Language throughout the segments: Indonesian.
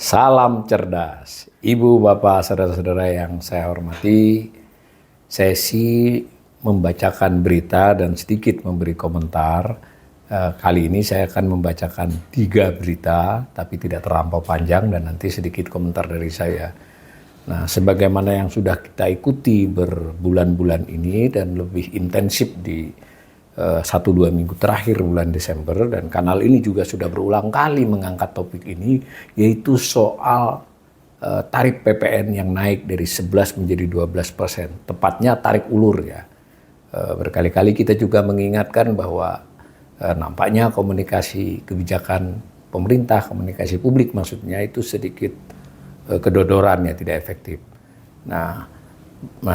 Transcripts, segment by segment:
Salam cerdas, Ibu, Bapak, saudara-saudara yang saya hormati. Saya membacakan berita dan sedikit memberi komentar. Kali ini saya akan membacakan 3 berita, tapi tidak terlampau panjang dan nanti sedikit komentar dari saya. Nah, sebagaimana yang sudah kita ikuti berbulan-bulan ini dan lebih intensif di 1-2 minggu terakhir bulan Desember, dan kanal ini juga sudah berulang kali mengangkat topik ini, yaitu soal tarif PPN yang naik dari 11 menjadi 12%, tepatnya tarik ulur ya. Berkali-kali kita juga mengingatkan bahwa nampaknya komunikasi kebijakan pemerintah, komunikasi publik maksudnya itu sedikit kedodoran ya, tidak efektif. Nah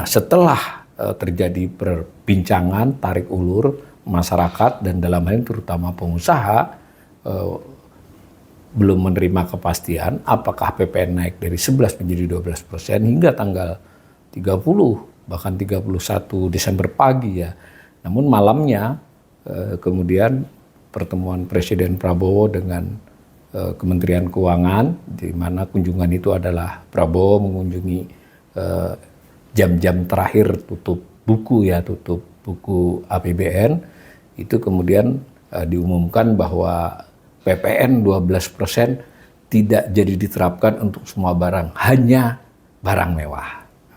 setelah terjadi perbincangan tarik ulur, masyarakat dan dalam hal ini terutama pengusaha belum menerima kepastian apakah PPN naik dari 11 menjadi 12% hingga tanggal 30 bahkan 31 Desember pagi ya. Namun malamnya kemudian pertemuan Presiden Prabowo dengan Kementerian Keuangan, di mana kunjungan itu adalah Prabowo mengunjungi jam-jam terakhir tutup buku APBN, itu kemudian diumumkan bahwa PPN 12% tidak jadi diterapkan untuk semua barang, hanya barang mewah.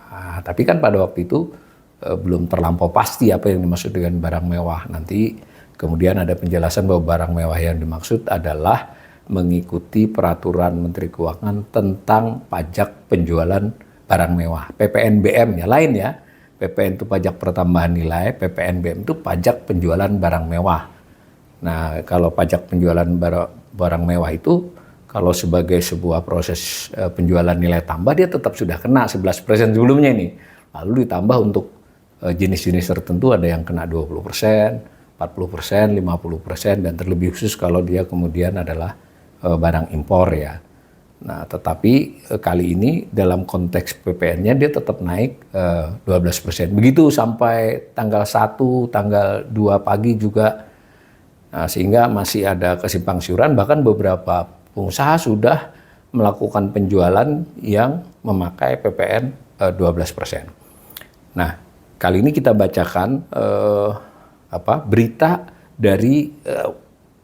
Nah, tapi kan pada waktu itu belum terlampau pasti apa yang dimaksud dengan barang mewah. Nanti kemudian ada penjelasan bahwa barang mewah yang dimaksud adalah mengikuti peraturan Menteri Keuangan tentang pajak penjualan barang mewah. PPNBM ya lain ya. PPN itu pajak pertambahan nilai, PPNBM itu pajak penjualan barang mewah. Nah, kalau pajak penjualan barang mewah itu kalau sebagai sebuah proses penjualan nilai tambah, dia tetap sudah kena 11% sebelumnya ini. Lalu ditambah untuk jenis-jenis tertentu ada yang kena 20%, 40%, 50%, dan terlebih khusus kalau dia kemudian adalah barang impor ya. Nah, tetapi kali ini dalam konteks PPN-nya dia tetap naik 12%. Begitu sampai tanggal 1, tanggal 2 pagi juga. Nah, sehingga masih ada kesimpang siuran, bahkan beberapa pengusaha sudah melakukan penjualan yang memakai PPN 12%. Nah, kali ini kita bacakan berita dari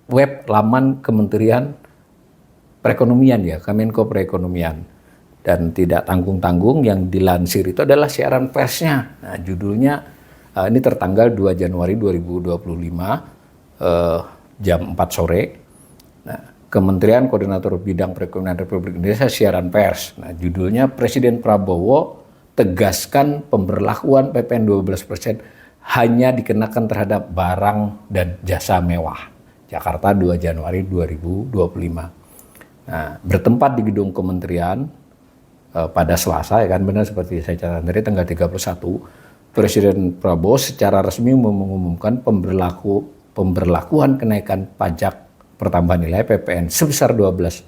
web laman Kementerian Perekonomian ya, Kemenko Perekonomian, dan tidak tanggung-tanggung yang dilansir itu adalah siaran persnya. Nah, judulnya ini tertanggal 2 Januari 2025 jam 4 sore. Nah, Kementerian Koordinator Bidang Perekonomian Republik Indonesia siaran pers. Nah, judulnya Presiden Prabowo tegaskan pemberlakuan PPN 12% hanya dikenakan terhadap barang dan jasa mewah. Jakarta 2 Januari 2025. Nah, bertempat di gedung kementerian pada Selasa, ya kan, benar seperti saya catat dari tanggal 31, Presiden Prabowo secara resmi mengumumkan pemberlakuan kenaikan pajak pertambahan nilai PPN sebesar 12%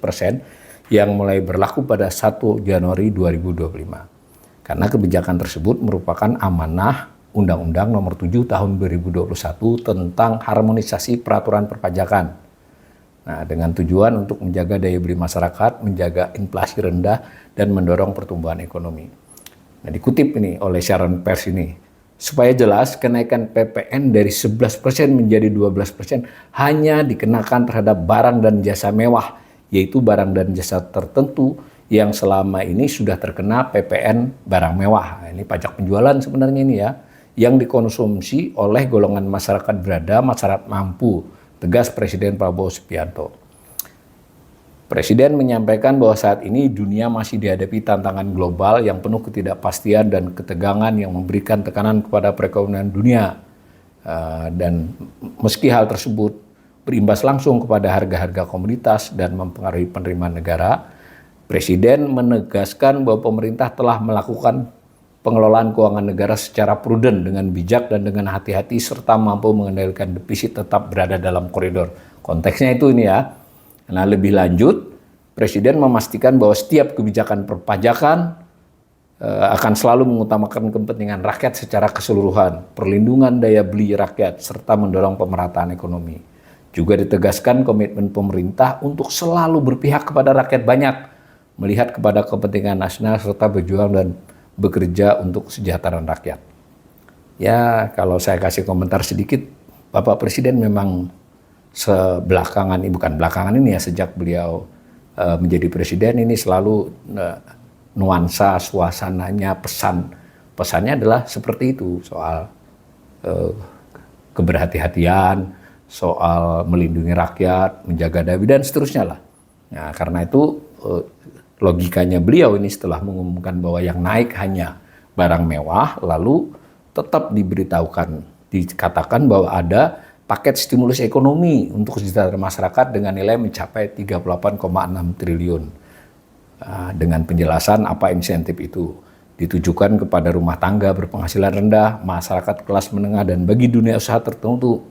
yang mulai berlaku pada 1 Januari 2025. Karena kebijakan tersebut merupakan amanah Undang-Undang Nomor 7 Tahun 2021 tentang harmonisasi peraturan perpajakan. Nah, dengan tujuan untuk menjaga daya beli masyarakat, menjaga inflasi rendah, dan mendorong pertumbuhan ekonomi. Nah, dikutip ini oleh siaran pers ini, supaya jelas kenaikan PPN dari 11% menjadi 12% hanya dikenakan terhadap barang dan jasa mewah, yaitu barang dan jasa tertentu yang selama ini sudah terkena PPN barang mewah. Nah, ini pajak penjualan sebenarnya ini ya, yang dikonsumsi oleh golongan masyarakat berada, masyarakat mampu, tegas Presiden Prabowo Subianto. Presiden menyampaikan bahwa saat ini dunia masih dihadapi tantangan global yang penuh ketidakpastian dan ketegangan yang memberikan tekanan kepada perekonomian dunia. Dan meski hal tersebut berimbas langsung kepada harga-harga komoditas dan mempengaruhi penerimaan negara, Presiden menegaskan bahwa pemerintah telah melakukan pengelolaan keuangan negara secara prudent dengan bijak dan dengan hati-hati serta mampu mengendalikan defisit tetap berada dalam koridor. Konteksnya itu ini ya. Nah, lebih lanjut, Presiden memastikan bahwa setiap kebijakan perpajakan akan selalu mengutamakan kepentingan rakyat secara keseluruhan, perlindungan daya beli rakyat, serta mendorong pemerataan ekonomi. Juga ditegaskan komitmen pemerintah untuk selalu berpihak kepada rakyat banyak, melihat kepada kepentingan nasional, serta berjuang dan bekerja untuk kesejahteraan rakyat. Ya, kalau saya kasih komentar sedikit, Bapak Presiden memang sebelakangan ini, bukan belakangan ini ya, sejak beliau menjadi presiden ini selalu nuansa, suasananya, pesannya adalah seperti itu, soal keberhati-hatian, soal melindungi rakyat, menjaga daya dan seterusnya lah. Nah, karena itu logikanya beliau ini setelah mengumumkan bahwa yang naik hanya barang mewah, lalu tetap diberitahukan, dikatakan bahwa ada paket stimulus ekonomi untuk kesejahteraan masyarakat dengan nilai mencapai 38,6 triliun. Dengan penjelasan apa insentif itu ditujukan kepada rumah tangga berpenghasilan rendah, masyarakat kelas menengah, dan bagi dunia usaha tertentu,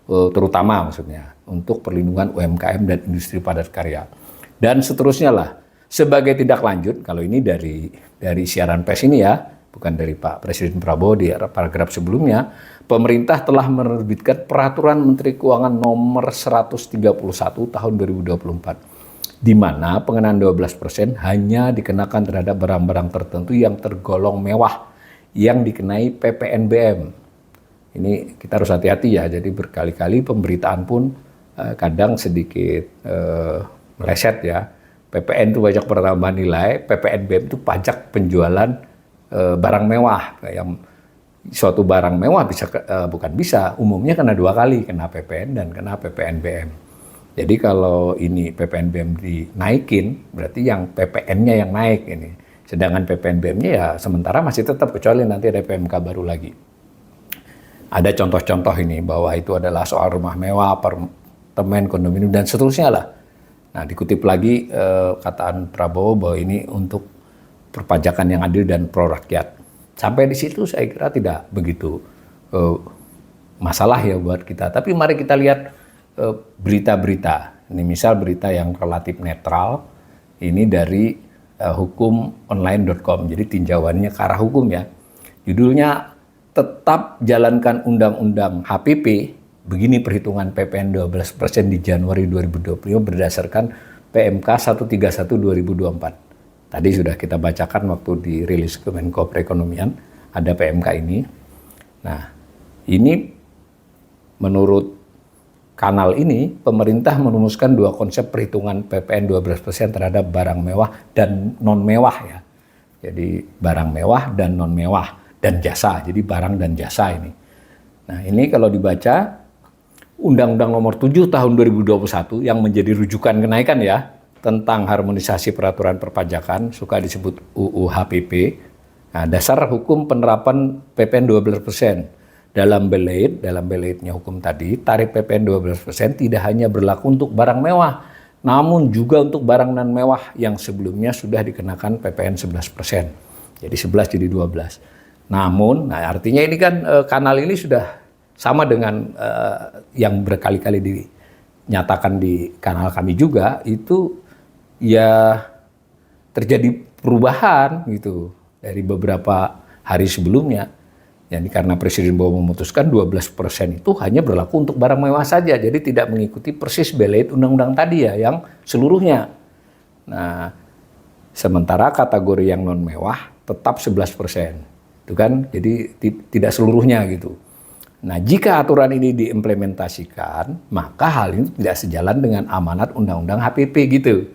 terutama maksudnya untuk perlindungan UMKM dan industri padat karya. Dan seterusnya lah. Sebagai tindak lanjut, kalau ini dari siaran pers ini ya, bukan dari Pak Presiden Prabowo di paragraf sebelumnya, pemerintah telah menerbitkan Peraturan Menteri Keuangan Nomor 131 Tahun 2024. Di mana pengenaan 12% hanya dikenakan terhadap barang-barang tertentu yang tergolong mewah yang dikenai PPNBM. Ini kita harus hati-hati ya, jadi berkali-kali pemberitaan pun kadang sedikit meleset ya. PPN itu pajak penambahan nilai, PPNBM itu pajak penjualan barang mewah. Yang suatu barang mewah umumnya kena 2 kali, kena PPN dan kena PPNBM. Jadi kalau ini PPNBM dinaikin, berarti yang PPN-nya yang naik ini. Sedangkan PPNBM-nya ya sementara masih tetap, kecuali nanti ada PMK baru lagi. Ada contoh-contoh ini bahwa itu adalah soal rumah mewah, apartemen, kondominium, dan seterusnya lah. Nah, dikutip lagi kataan Prabowo bahwa ini untuk perpajakan yang adil dan pro rakyat. Sampai di situ saya kira tidak begitu masalah ya buat kita. Tapi mari kita lihat berita-berita. Ini misal berita yang relatif netral, ini dari hukumonline.com. Jadi tinjauannya ke arah hukum ya. Judulnya, tetap jalankan Undang-Undang HPP, begini perhitungan PPN 12% di Januari 2020 berdasarkan PMK 131 2024. Tadi sudah kita bacakan waktu dirilis Kemenko Perekonomian, ada PMK ini. Nah, ini menurut kanal ini, pemerintah merumuskan 2 konsep perhitungan PPN 12% terhadap barang mewah dan non-mewah ya. Jadi barang mewah dan non-mewah dan jasa, jadi barang dan jasa ini. Nah, ini kalau dibaca Undang-Undang Nomor 7 Tahun 2021 yang menjadi rujukan kenaikan ya, tentang harmonisasi peraturan perpajakan, suka disebut UU HPP. Nah, dasar hukum penerapan PPN 12%. Dalam belaidnya hukum tadi, tarif PPN 12% tidak hanya berlaku untuk barang mewah, namun juga untuk barang non mewah yang sebelumnya sudah dikenakan PPN 11%. Jadi 11 jadi 12. Namun, nah artinya ini kan kanal ini sudah sama dengan yang berkali-kali dinyatakan di kanal kami juga, itu ya terjadi perubahan gitu dari beberapa hari sebelumnya. Jadi karena Presiden Bowo memutuskan 12% itu hanya berlaku untuk barang mewah saja, jadi tidak mengikuti persis belaid undang-undang tadi ya, yang seluruhnya. Nah, sementara kategori yang non mewah tetap 11%, itu kan, jadi tidak seluruhnya gitu. Nah, jika aturan ini diimplementasikan, maka hal ini tidak sejalan dengan amanat Undang-Undang HPP gitu.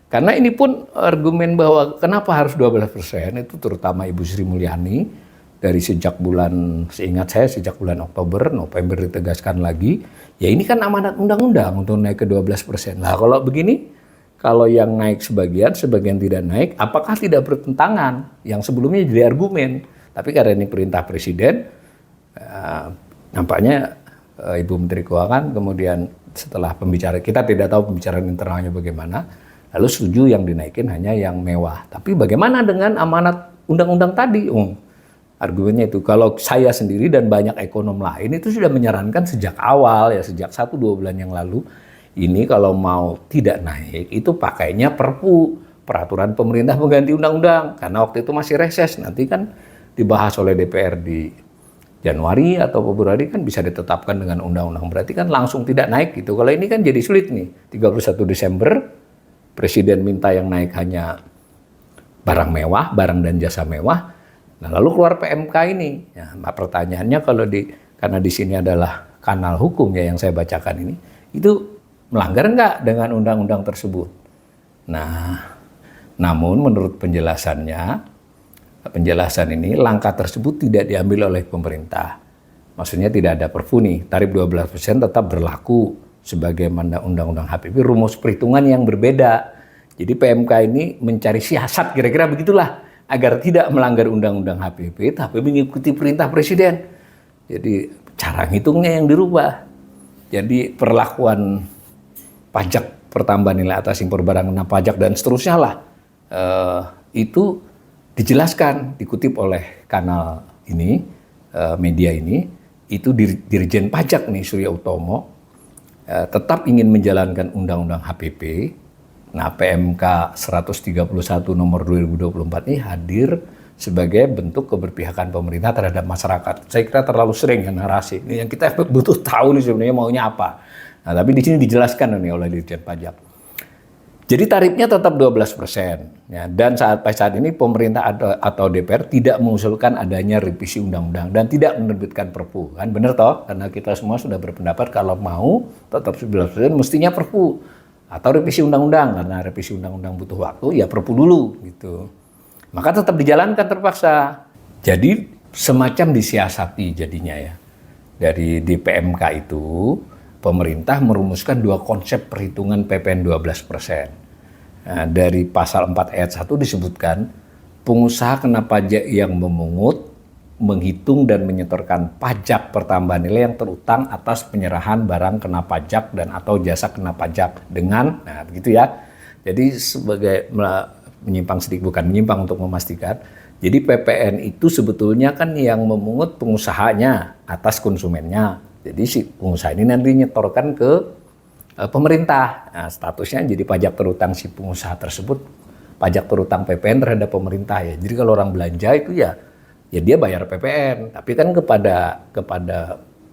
Karena ini pun argumen bahwa kenapa harus 12%, itu terutama Ibu Sri Mulyani, dari sejak sejak bulan Oktober, November ditegaskan lagi, ya ini kan amanat undang-undang untuk naik ke 12%. Nah kalau begini, kalau yang naik sebagian tidak naik, apakah tidak bertentangan? Yang sebelumnya jadi argumen. Tapi karena ini perintah Presiden, nampaknya Ibu Menteri Keuangan kemudian setelah kita tidak tahu pembicaraan internalnya bagaimana, lalu setuju yang dinaikin hanya yang mewah. Tapi bagaimana dengan amanat undang-undang tadi? Argumennya itu, kalau saya sendiri dan banyak ekonom lain itu sudah menyarankan sejak awal ya, sejak 1-2 bulan yang lalu, ini kalau mau tidak naik itu pakainya Perpu peraturan pemerintah pengganti undang-undang. Karena waktu itu masih reses, nanti kan dibahas oleh DPR di Januari atau Februari kan bisa ditetapkan dengan undang-undang. Berarti kan langsung tidak naik gitu. Kalau ini kan jadi sulit nih. 31 Desember, Presiden minta yang naik hanya barang mewah, barang dan jasa mewah. Nah, lalu keluar PMK ini. Ya, pertanyaannya karena di sini adalah kanal hukum ya yang saya bacakan ini, itu melanggar nggak dengan undang-undang tersebut? Nah, namun menurut penjelasan ini langkah tersebut tidak diambil oleh pemerintah. Maksudnya tidak ada perpu nih, tarif 12% tetap berlaku sebagaimana undang-undang HPP, rumus perhitungan yang berbeda. Jadi PMK ini mencari siasat kira-kira begitulah agar tidak melanggar undang-undang HPP tapi mengikuti perintah presiden. Jadi cara ngitungnya yang dirubah. Jadi perlakuan pajak pertambahan nilai atas impor barang kena pajak dan seterusnya lah, itu dijelaskan, dikutip oleh kanal ini, media ini, itu Dirjen Pajak nih Surya Utomo tetap ingin menjalankan undang-undang HPP. Nah, PMK 131 nomor 2024 ini hadir sebagai bentuk keberpihakan pemerintah terhadap masyarakat. Saya kira terlalu sering ya narasi. Ini yang kita butuh tahu nih sebenarnya maunya apa. Nah, tapi di sini dijelaskan nih oleh Dirjen Pajak. Jadi tarifnya tetap 12%. Ya, dan sampai saat ini pemerintah atau DPR tidak mengusulkan adanya revisi undang-undang dan tidak menerbitkan perpu. Kan benar toh? Karena kita semua sudah berpendapat kalau mau tetap 11% mestinya perpu atau revisi undang-undang. Karena revisi undang-undang butuh waktu, ya perpu dulu gitu. Maka tetap dijalankan terpaksa. Jadi semacam disiasati jadinya ya. Dari di PMK itu pemerintah merumuskan dua konsep perhitungan PPN 12%. Nah, dari pasal 4 ayat 1 disebutkan pengusaha kena pajak yang memungut, menghitung dan menyetorkan pajak pertambahan nilai yang terutang atas penyerahan barang kena pajak dan atau jasa kena pajak dengan, nah begitu ya. Jadi sebagai menyimpang sedikit, bukan menyimpang untuk memastikan. Jadi PPN itu sebetulnya kan yang memungut pengusahanya atas konsumennya. Jadi si pengusaha ini nanti nyetorkan ke pemerintah. Nah, statusnya jadi pajak terutang si pengusaha tersebut, pajak terutang PPN terhadap pemerintah ya. Jadi kalau orang belanja itu ya dia bayar PPN, tapi kan kepada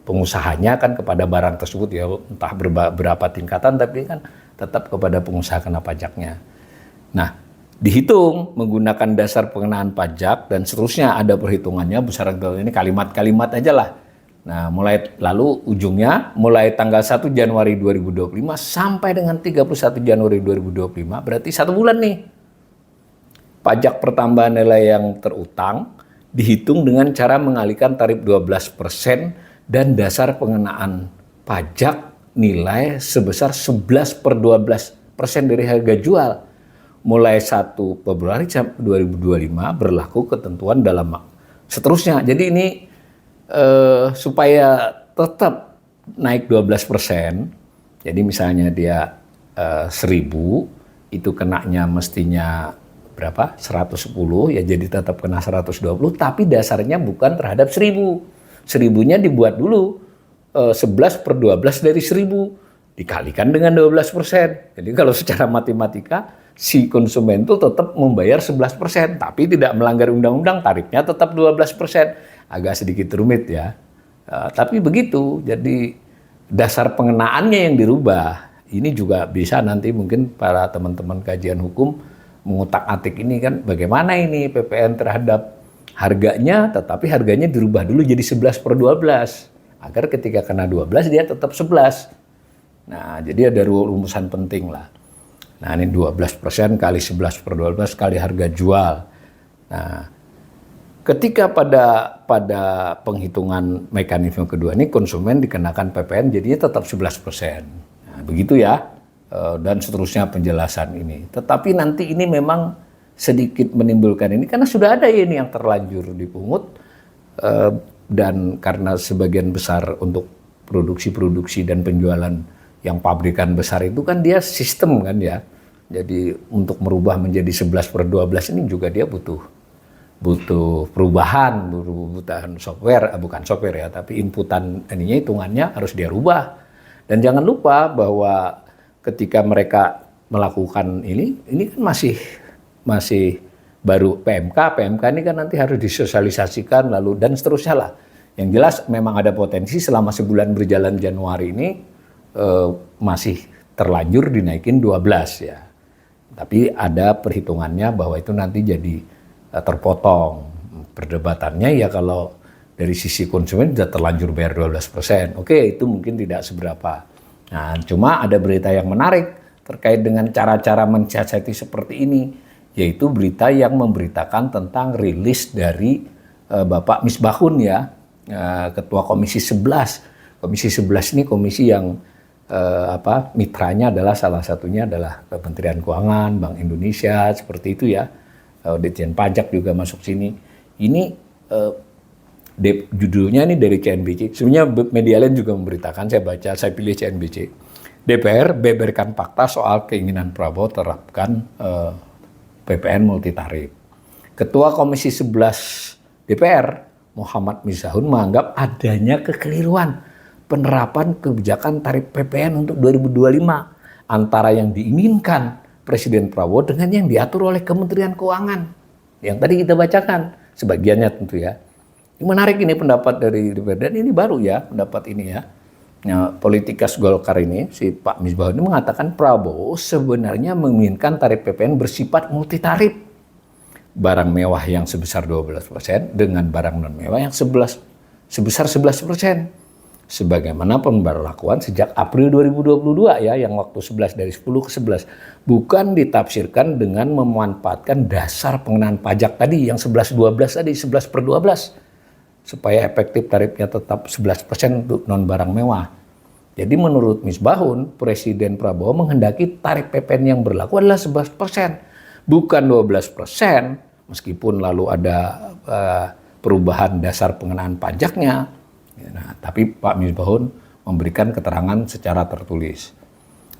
pengusahanya kan kepada barang tersebut ya entah berapa tingkatan tapi kan tetap kepada pengusaha kena pajaknya. Nah, dihitung menggunakan dasar pengenaan pajak dan seterusnya ada perhitungannya besaran ini kalimat-kalimat aja lah. Nah, lalu ujungnya mulai tanggal 1 Januari 2025 sampai dengan 31 Januari 2025 berarti 1 bulan nih. Pajak pertambahan nilai yang terutang dihitung dengan cara mengalihkan tarif 12% dan dasar pengenaan pajak nilai sebesar 11/12% dari harga jual. Mulai 1 Februari 2025 berlaku ketentuan dalam seterusnya. Jadi ini supaya tetap naik 12%. Jadi misalnya dia 1.000 itu kenanya mestinya berapa? 110 ya jadi tetap kena 120 tapi dasarnya bukan terhadap 1.000. 1.000-nya dibuat dulu 11/12 dari 1.000 dikalikan dengan 12%. Jadi kalau secara matematika si konsumen itu tetap membayar 11% tapi tidak melanggar undang-undang, tarifnya tetap 12%. Agak sedikit rumit ya. Tapi begitu. Jadi dasar pengenaannya yang dirubah. Ini juga bisa nanti mungkin para teman-teman kajian hukum mengutak-atik ini kan bagaimana ini PPN terhadap harganya, tetapi harganya dirubah dulu jadi 11/12 agar ketika kena 12 dia tetap 11. Nah, jadi ada rumusan penting lah. Nah, ini 12% kali 11/12 kali harga jual. Nah, ketika pada penghitungan mekanisme kedua ini konsumen dikenakan PPN jadinya tetap 11%. Nah, begitu ya. Dan seterusnya penjelasan ini. Tetapi nanti ini memang sedikit menimbulkan ini karena sudah ada ini yang terlanjur dipungut dan karena sebagian besar untuk produksi dan penjualan yang pabrikan besar itu kan dia sistem kan ya. Jadi untuk merubah menjadi 11/12 ini juga dia butuh perubahan, butuh software, bukan software ya, tapi inputan ininya hitungannya harus dia rubah. Dan jangan lupa bahwa ketika mereka melakukan ini kan masih masih baru PMK ini kan nanti harus disosialisasikan lalu dan seterusnya lah. Yang jelas memang ada potensi selama sebulan berjalan Januari ini masih terlanjur dinaikin 12 ya. Tapi ada perhitungannya bahwa itu nanti jadi terpotong. Perdebatannya ya kalau dari sisi konsumen sudah terlanjur bayar 12%. Oke, itu mungkin tidak seberapa. Nah, cuma ada berita yang menarik terkait dengan cara-cara mensiasati seperti ini, yaitu berita yang memberitakan tentang rilis dari Bapak Misbahun ya, Ketua Komisi 11. Komisi 11 ini komisi yang mitranya adalah salah satunya adalah Kementerian Keuangan, Bank Indonesia, seperti itu ya. Ditjen Pajak juga masuk sini. Ini judulnya ini dari CNBC. Sebenarnya media lain juga memberitakan, saya pilih CNBC. DPR beberkan fakta soal keinginan Prabowo terapkan PPN multitarif. Ketua Komisi 11 DPR, Muhammad Misbahun, menganggap adanya kekeliruan penerapan kebijakan tarif PPN untuk 2025 antara yang diinginkan Presiden Prabowo dengan yang diatur oleh Kementerian Keuangan. Yang tadi kita bacakan, sebagiannya tentu ya. Ini menarik ini pendapat dari DPR, dan ini baru ya pendapat ini ya. Nah, politikus Golkar ini, si Pak Misbahun ini mengatakan Prabowo sebenarnya menginginkan tarif PPN bersifat multitarif. Barang mewah yang sebesar 12% dengan barang non mewah yang sebesar 11%. Sebagaimana pemberlakuan sejak April 2022 ya, yang waktu 11 dari 10 ke 11. Bukan ditafsirkan dengan memanfaatkan dasar pengenaan pajak tadi yang 11-12 tadi, 11/12. Supaya efektif tarifnya tetap 11% untuk non barang mewah. Jadi menurut Misbahun, Presiden Prabowo menghendaki tarif PPN yang berlaku adalah 11%, bukan 12%, meskipun lalu ada perubahan dasar pengenaan pajaknya. Nah, tapi Pak Misbahun memberikan keterangan secara tertulis.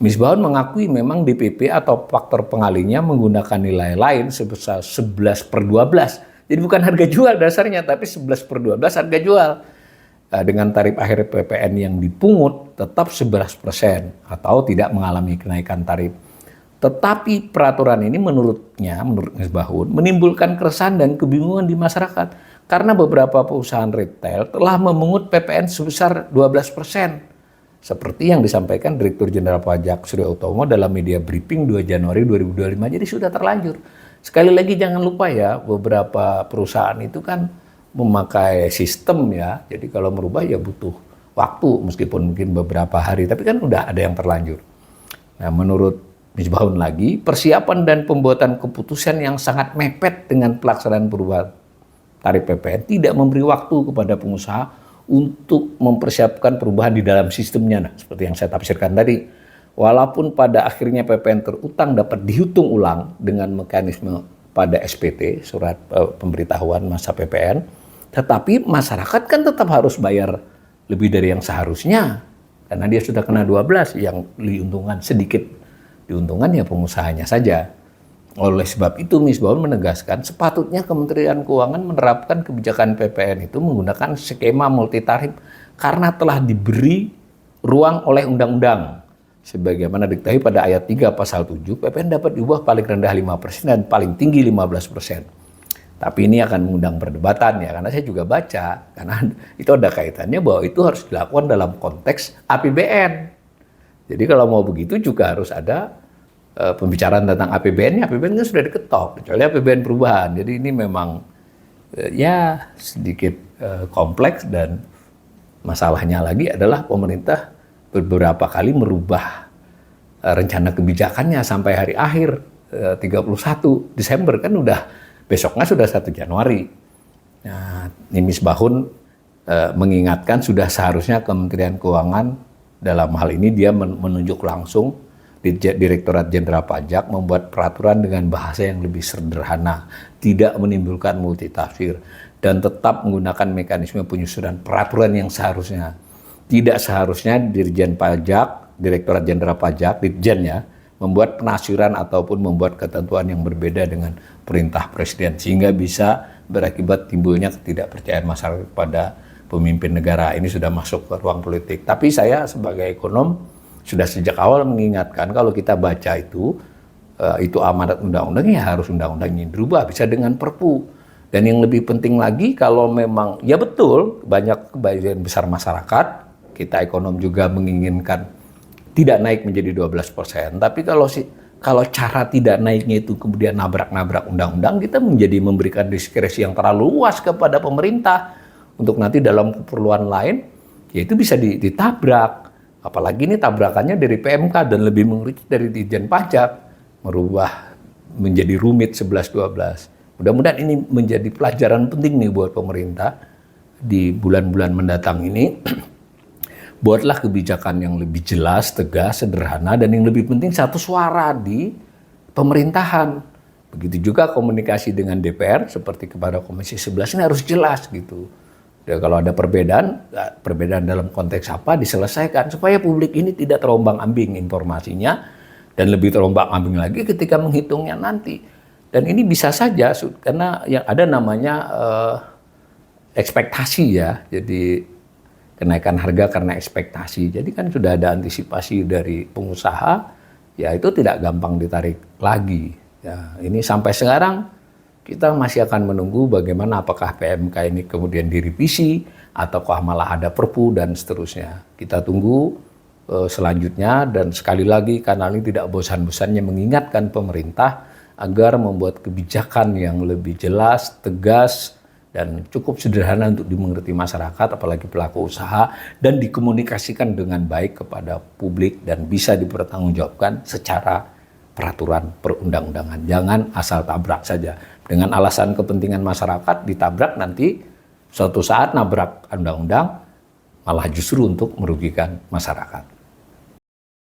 Misbahun mengakui memang DPP atau faktor pengalinya menggunakan nilai lain sebesar 11/12. Jadi bukan harga jual dasarnya, tapi 11/12 harga jual. Dengan tarif akhir PPN yang dipungut tetap 11% atau tidak mengalami kenaikan tarif. Tetapi peraturan ini menurut Misbahun menimbulkan keresahan dan kebingungan di masyarakat. Karena beberapa perusahaan retail telah memungut PPN sebesar 12%. Seperti yang disampaikan Direktur Jenderal Pajak Surya Utomo dalam media briefing 2 Januari 2025. Jadi sudah terlanjur. Sekali lagi jangan lupa ya, beberapa perusahaan itu kan memakai sistem ya. Jadi kalau merubah ya butuh waktu, meskipun mungkin beberapa hari. Tapi kan udah ada yang terlanjur. Nah, menurut Misbahun lagi, persiapan dan pembuatan keputusan yang sangat mepet dengan pelaksanaan perubahan tarif PPN tidak memberi waktu kepada pengusaha untuk mempersiapkan perubahan di dalam sistemnya. Nah, seperti yang saya tafsirkan tadi, walaupun pada akhirnya PPN terutang dapat dihitung ulang dengan mekanisme pada SPT, surat pemberitahuan masa PPN, tetapi masyarakat kan tetap harus bayar lebih dari yang seharusnya, karena dia sudah kena 12, yang diuntungkan sedikit, diuntungkan ya pengusahanya saja. Oleh sebab itu, Misbahun menegaskan sepatutnya Kementerian Keuangan menerapkan kebijakan PPN itu menggunakan skema multitarif karena telah diberi ruang oleh undang-undang. Sebagaimana diketahui pada ayat 3 pasal 7, PPN dapat diubah paling rendah 5% dan paling tinggi 15%. Tapi ini akan mengundang perdebatan ya, karena saya juga baca, karena itu ada kaitannya bahwa itu harus dilakukan dalam konteks APBN. Jadi kalau mau begitu juga harus ada pembicaraan tentang APBN-nya. APBN kan sudah diketok, kecuali APBN perubahan. Jadi ini memang ya sedikit kompleks, dan masalahnya lagi adalah pemerintah beberapa kali merubah rencana kebijakannya sampai hari akhir 31 Desember, kan udah besoknya sudah 1 Januari. Nah, Misbahun mengingatkan sudah seharusnya Kementerian Keuangan dalam hal ini dia menunjuk langsung Direktorat Jenderal Pajak membuat peraturan dengan bahasa yang lebih sederhana, tidak menimbulkan multitafsir, dan tetap menggunakan mekanisme penyusunan peraturan yang seharusnya. Tidak seharusnya Dirjen Pajak, Direktorat Jenderal Pajak, Dirjen ya, membuat penafsiran ataupun membuat ketentuan yang berbeda dengan perintah Presiden, sehingga bisa berakibat timbulnya ketidakpercayaan masyarakat pada pemimpin negara. Ini sudah masuk ke ruang politik. Tapi saya sebagai ekonom sudah sejak awal mengingatkan, kalau kita baca itu itu amanat undang-undang, ya harus undang-undangnya dirubah, bisa dengan perpu. Dan yang lebih penting lagi, kalau memang, ya betul, banyak kebagian besar masyarakat, kita ekonom juga menginginkan tidak naik menjadi 12%. Tapi kalau cara tidak naiknya itu kemudian nabrak-nabrak undang-undang, kita menjadi memberikan diskresi yang terlalu luas kepada pemerintah untuk nanti dalam keperluan lain, ya itu bisa ditabrak. Apalagi ini tabrakannya dari PMK dan lebih mengerikan dari Ditjen Pajak, merubah menjadi rumit 11-12. Mudah-mudahan ini menjadi pelajaran penting nih buat pemerintah di bulan-bulan mendatang ini. Buatlah kebijakan yang lebih jelas, tegas, sederhana, dan yang lebih penting satu suara di pemerintahan. Begitu juga komunikasi dengan DPR seperti kepada Komisi 11 ini harus jelas gitu. Ya, kalau ada perbedaan dalam konteks apa diselesaikan supaya publik ini tidak terombang-ambing informasinya dan lebih terombang-ambing lagi ketika menghitungnya nanti. Dan ini bisa saja karena yang ada namanya ekspektasi ya. Jadi kenaikan harga karena ekspektasi. Jadi kan sudah ada antisipasi dari pengusaha, ya itu tidak gampang ditarik lagi. Ya, ini sampai sekarang kita masih akan menunggu bagaimana apakah PMK ini kemudian direvisi ataukah malah ada perpu dan seterusnya. Kita tunggu selanjutnya, dan sekali lagi karena ini tidak bosan-bosannya mengingatkan pemerintah agar membuat kebijakan yang lebih jelas, tegas, dan cukup sederhana untuk dimengerti masyarakat, apalagi pelaku usaha, dan dikomunikasikan dengan baik kepada publik dan bisa dipertanggungjawabkan secara peraturan perundang-undangan. Jangan asal tabrak saja. Dengan alasan kepentingan masyarakat ditabrak, nanti suatu saat nabrak undang-undang malah justru untuk merugikan masyarakat.